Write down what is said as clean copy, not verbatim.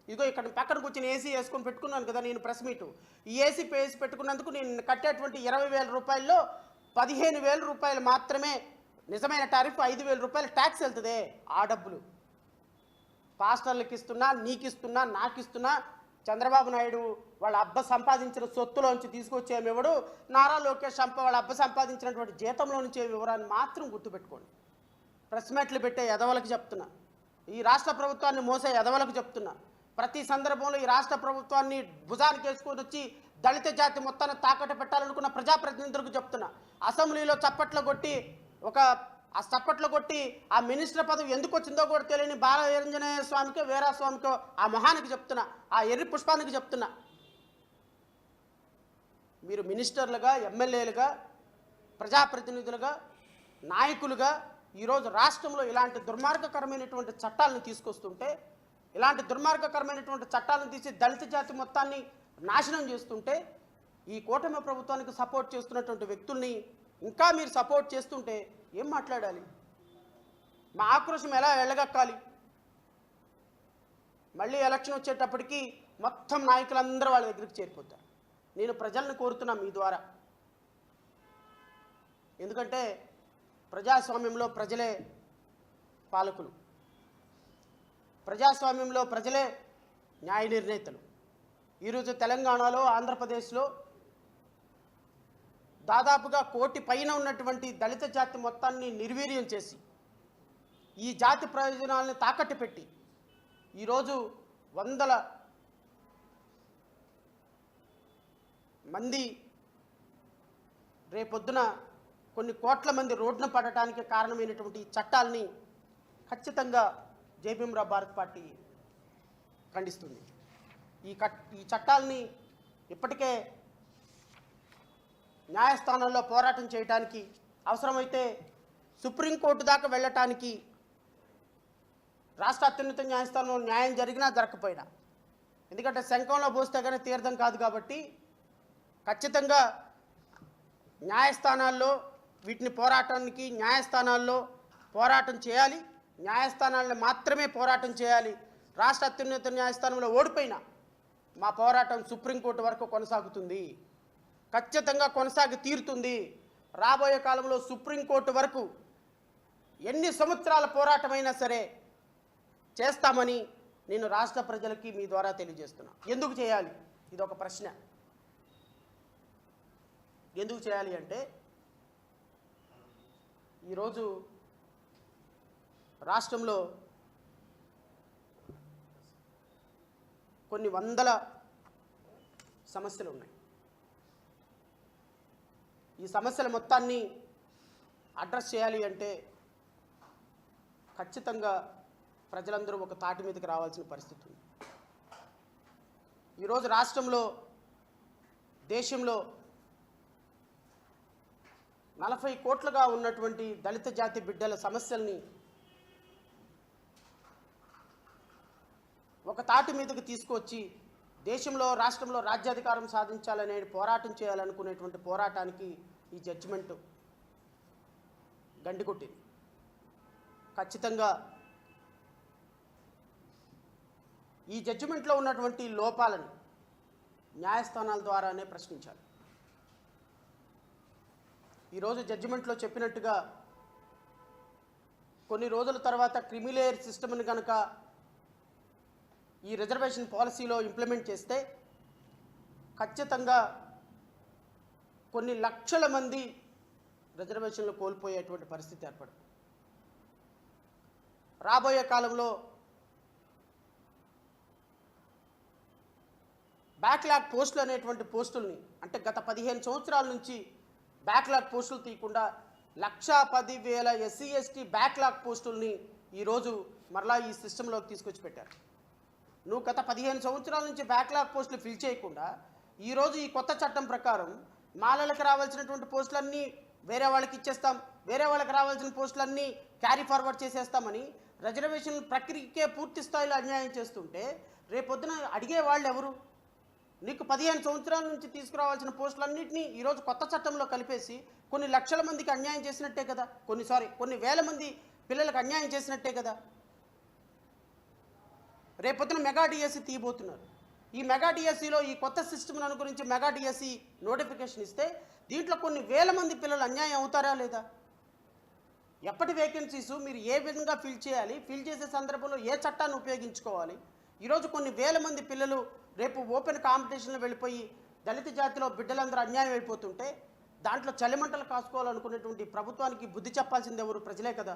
ఇదిగో ఇక్కడ పక్కన కూర్చొని ఏసీ వేసుకొని పెట్టుకున్నాను కదా నేను ప్రెస్ మీటు. ఈ ఏసీ వేసి పెట్టుకున్నందుకు నేను కట్టేటువంటి 20,000 రూపాయల్లో 15,000 రూపాయలు మాత్రమే నిజమైన టారిఫ్, 5,000 రూపాయలు ట్యాక్స్ వెళ్తుందే. ఆ డబ్బులు పాస్టర్లకు ఇస్తున్నా, నీకు ఇస్తున్నా, నాకు ఇస్తున్నా, చంద్రబాబు నాయుడు వాళ్ళ అబ్బ సంపాదించిన సొత్తులోంచి తీసుకొచ్చేమివ్వడు, నారా లోకేష్ వాళ్ళ అబ్బ సంపాదించినటువంటి జీతంలో నుంచి వివరాన్ని మాత్రం గుర్తుపెట్టుకోండి. ప్రెస్ మీట్లు పెట్టే ఎదవలకు చెప్తున్నా, ఈ రాష్ట్ర ప్రభుత్వాన్ని మోసే ఎదవలకు చెప్తున్నా, ప్రతి సందర్భంలో ఈ రాష్ట్ర ప్రభుత్వాన్ని భుజానికి వేసుకొని వచ్చి దళిత జాతి మొత్తాన్ని తాకట్టు పెట్టాలనుకున్న ప్రజాప్రతినిధులకు చెప్తున్నా, అసెంబ్లీలో చప్పట్లు కొట్టి ఆ మినిస్టర్ పదవి ఎందుకు వచ్చిందో కూడా తెలియని బాలవీరాంజనేయ స్వామికో వీరాస్వామికో ఆ మొహానికి చెప్తున్నా, ఆ ఎర్రి పుష్పానికి చెప్తున్నా, మీరు మినిస్టర్లుగా, ఎమ్మెల్యేలుగా, ప్రజాప్రతినిధులుగా, నాయకులుగా ఈరోజు రాష్ట్రంలో ఇలాంటి దుర్మార్గకరమైనటువంటి చట్టాలను తీసుకొస్తుంటే, ఇలాంటి దుర్మార్గకరమైనటువంటి చట్టాలను తీసి దళిత జాతి మొత్తాన్ని నాశనం చేస్తుంటే, ఈ కూటమి ప్రభుత్వానికి సపోర్ట్ చేస్తున్నటువంటి వ్యక్తుల్ని ఇంకా మీరు సపోర్ట్ చేస్తుంటే ఏం మాట్లాడాలి? మా ఆక్రోశం ఎలా వెళ్ళగక్కాలి? మళ్ళీ ఎలక్షన్ వచ్చేటప్పటికి మొత్తం నాయకులందరూ వాళ్ళ దగ్గరికి చేరిపోతారు. నేను ప్రజలను కోరుతున్నా మీ ద్వారా, ఎందుకంటే ప్రజాస్వామ్యంలో ప్రజలే పాలకులు, ప్రజాస్వామ్యంలో ప్రజలే న్యాయ నిర్ణేతలు. ఈరోజు తెలంగాణలో, ఆంధ్రప్రదేశ్లో దాదాపుగా 1 కోటి పైన ఉన్నటువంటి దళిత జాతి మొత్తాన్ని నిర్వీర్యం చేసి, ఈ జాతి ప్రయోజనాలను తాకట్టు పెట్టి ఈరోజు వందల మంది రేపొద్దున కొన్ని కోట్ల మంది రోడ్డున పడటానికి కారణమైనటువంటి ఈ చట్టాలని ఖచ్చితంగా జేబీఎంరావు భారత్ పార్టీ ఖండిస్తుంది. ఈ చట్టాలని ఇప్పటికే న్యాయస్థానంలో పోరాటం చేయడానికి, అవసరమైతే సుప్రీంకోర్టు దాకా వెళ్ళటానికి, రాష్ట్ర అత్యున్నత న్యాయస్థానంలో న్యాయం జరిగినా జరగకపోయినా, ఎందుకంటే శంఖంలో పోస్తే కానీ తీర్థం కాదు కాబట్టి ఖచ్చితంగా న్యాయస్థానాల్లో వీటిని పోరాటానికి న్యాయస్థానాల్లో పోరాటం చేయాలి. న్యాయస్థానాలను మాత్రమే పోరాటం చేయాలి. రాష్ట్ర అత్యున్నత న్యాయస్థానంలో ఓడిపోయినా మా పోరాటం సుప్రీంకోర్టు వరకు కొనసాగుతుంది, ఖచ్చితంగా కొనసాగి తీరుతుంది. రాబోయే కాలంలో సుప్రీంకోర్టు వరకు ఎన్ని సంవత్సరాల పోరాటమైనా సరే చేస్తామని నేను రాష్ట్ర ప్రజలకి మీ ద్వారా తెలియజేస్తున్నా. ఎందుకు చేయాలి? ఇది ఒక ప్రశ్న. ఎందుకు చేయాలి అంటే, ఈరోజు రాష్ట్రంలో కొన్ని వందల సమస్యలు ఉన్నాయి. ఈ సమస్యల మొత్తాన్ని అడ్రస్ చేయాలి అంటే ఖచ్చితంగా ప్రజలందరూ ఒక తాటి మీదకి రావాల్సిన పరిస్థితి ఉంది. ఈరోజు రాష్ట్రంలో, దేశంలో 40 కోట్లుగా ఉన్నటువంటి దళిత జాతి బిడ్డల సమస్యల్ని ఒక తాటి మీదకి తీసుకొచ్చి దేశంలో, రాష్ట్రంలో రాజ్యాధికారం సాధించాలనే పోరాటం చేయాలనుకునేటువంటి పోరాటానికి ఈ జడ్జిమెంట్ గండి కొట్టింది. ఖచ్చితంగా ఈ జడ్జిమెంట్లో ఉన్నటువంటి లోపాలను న్యాయస్థానాల ద్వారానే ప్రశ్నించాలి. ఈరోజు జడ్జిమెంట్లో చెప్పినట్టుగా కొన్ని రోజుల తర్వాత క్రిమిలేయర్ సిస్టమ్ని కనుక ఈ రిజర్వేషన్ పాలసీలో ఇంప్లిమెంట్ చేస్తే ఖచ్చితంగా కొన్ని లక్షల మంది రిజర్వేషన్లు కోల్పోయేటువంటి పరిస్థితి ఏర్పడుతుంది. రాబోయే కాలంలో బ్యాక్లాగ్ పోస్టులు అనేటువంటి పోస్టుల్ని, అంటే గత 15 సంవత్సరాల నుంచి బ్యాక్లాగ్ పోస్టులు తీయకుండా 1,10,000 ఎస్సీ ఎస్టీ బ్యాక్లాగ్ పోస్టుల్ని ఈరోజు మరలా ఈ సిస్టంలోకి తీసుకొచ్చి పెట్టారు. నువ్వు గత 15 సంవత్సరాల నుంచి బ్యాక్లాగ్ పోస్టులు ఫిల్ చేయకుండా ఈరోజు ఈ కొత్త చట్టం ప్రకారం మాలలకు రావాల్సినటువంటి పోస్టులన్నీ వేరే వాళ్ళకి ఇచ్చేస్తాం, వేరే వాళ్ళకి రావాల్సిన పోస్టులన్నీ క్యారీ ఫార్వర్డ్ చేసేస్తామని రిజర్వేషన్ ప్రక్రియకే పూర్తి స్థాయిలో అన్యాయం చేస్తుంటే రేపొద్దున అడిగే వాళ్ళు ఎవరు? నీకు 15 సంవత్సరాల నుంచి తీసుకురావాల్సిన పోస్టులన్నింటినీ ఈరోజు కొత్త చట్టంలో కలిపేసి కొన్ని లక్షల మందికి అన్యాయం చేసినట్టే కదా, కొన్ని వేల మంది పిల్లలకు అన్యాయం చేసినట్టే కదా. రేపొద్దున మెగా డిఎస్సి తీయబోతున్నారు. ఈ మెగా డిఎస్సిలో ఈ కొత్త సిస్టమ్లను గురించి మెగా డిఎస్సి నోటిఫికేషన్ ఇస్తే దీంట్లో కొన్ని వేల మంది పిల్లలు అన్యాయం అవుతారా లేదా? ఎప్పటి వేకెన్సీస్ మీరు ఏ విధంగా ఫిల్ చేయాలి, ఫిల్ చేసే సందర్భంలో ఏ చట్టాన్ని ఉపయోగించుకోవాలి? ఈరోజు కొన్ని వేల మంది పిల్లలు రేపు ఓపెన్ కాంపిటీషన్లో వెళ్ళిపోయి దళిత జాతిలో బిడ్డలందరూ అన్యాయం అయిపోతుంటే దాంట్లో చలిమంటలు కాసుకోవాలనుకునేటువంటి ప్రభుత్వానికి బుద్ధి చెప్పాల్సింది ఎవరు? ప్రజలే కదా.